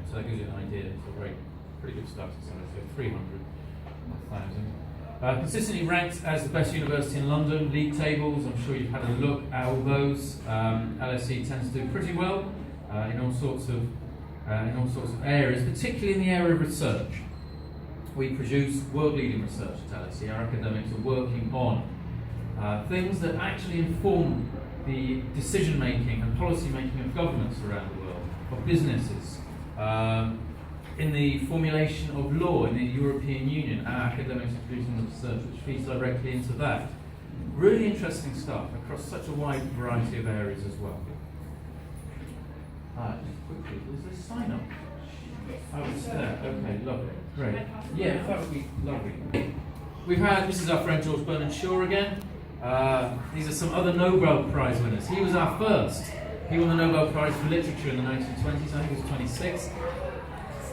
So that gives you an idea. It's pretty good stuff. So 300,000. Consistently ranked as the best university in London. League tables, I'm sure you've had a look at all those. LSE tends to do pretty well in all sorts of areas, particularly in the area of research. We produce world-leading research at LSE. Our academics are working on things that actually inform the decision-making and policy-making of governments around the world, of businesses, in the formulation of law in the European Union. Our academics are producing research which feeds directly into that. Really interesting stuff across such a wide variety of areas as well. Just quickly, was there a sign up? Oh, it's there. Okay, lovely. Great. Yeah, that would be lovely. This is our friend George Bernard Shaw again. These are some other Nobel Prize winners. He was our first. He won the Nobel Prize for Literature in the 1920s. I think he was 26.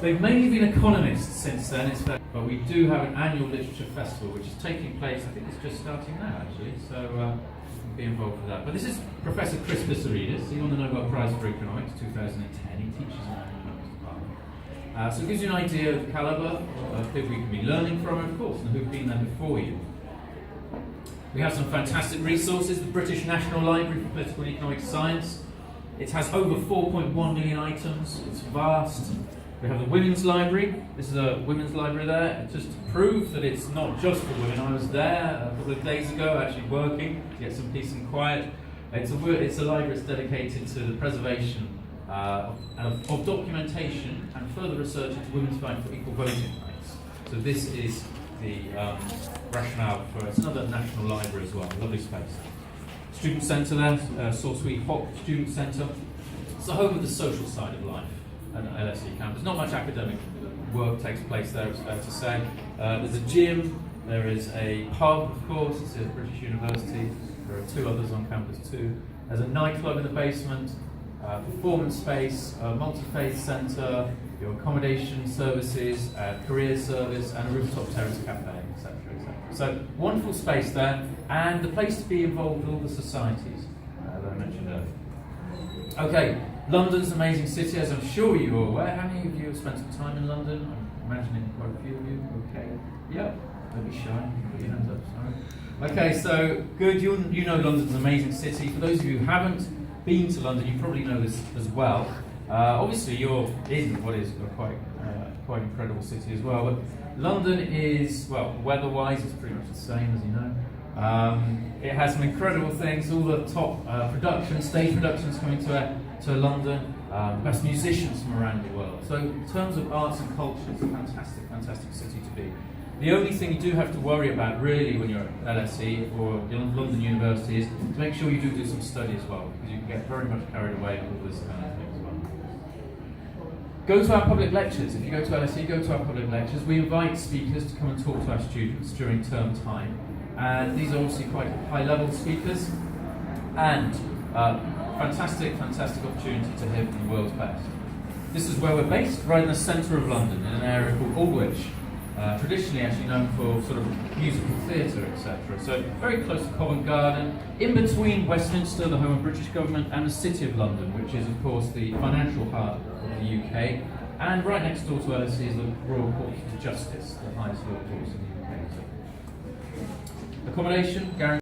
They've mainly been economists since then, but we do have an annual literature festival which is taking place, I think it's just starting now actually, so you can be involved with that. But this is Professor Chris Vissarides. He won the Nobel Prize for Economics 2010. He teaches in our economics department. So it gives you an idea of the calibre of people you can be learning from, of course, and who've been there before you. We have some fantastic resources. The British National Library for Political and Economic Science. It has over 4.1 million items. It's vast. We have the Women's Library. This is a women's library there, just to prove that it's not just for women. I was there a couple of days ago, actually working to get some peace and quiet. It's a library that's dedicated to the preservation of documentation and further research into women's fight for equal voting rights. So this is the rationale for it's another national library as well. Lovely space. Student centre there, Saw-Sweet Hop Student Centre. It's the home of the social side of life at LSE campus. Not much academic work takes place there, it's fair to say. There's a gym, there is a pub, of course, it's at British University. There are two others on campus too. There's a nightclub in the basement, performance space, a multi-faith centre, your accommodation services, career service, and a rooftop terrace cafe, etc. So wonderful space there, and the place to be involved with all the societies that I mentioned earlier. Okay, London's an amazing city, as I'm sure you're aware. How many of you have spent some time in London? I'm imagining quite a few of you. Okay, yep, don't be shy, put your hands up, sorry. Okay, so good, you know London's an amazing city. For those of you who haven't been to London, you probably know this as well. Obviously you're in what is a quite incredible city as well, but London is, well, weather-wise, it's pretty much the same, as you know. It has some incredible things, all the top stage productions coming to London, best musicians from around the world. So in terms of arts and culture, it's a fantastic city to be. The only thing you do have to worry about really when you're at LSE or London University is to make sure you do some study as well, because you can get very much carried away with this kind of thing as well. Go to our public lectures. If you go to LSE, go to our public lectures. We invite speakers to come and talk to our students during term time. And these are obviously quite high-level speakers. And fantastic opportunity to hear from the world's best. This is where we're based, right in the centre of London, in an area called Aldwych. Traditionally actually known for sort of musical theatre, etc. So very close to Covent Garden, in between Westminster, the home of British government, and the City of London, which is of course the financial hub of the UK. And right next door to LSE is the Royal Court of Justice, the highest law courts in the UK. Accommodation, guaranteed.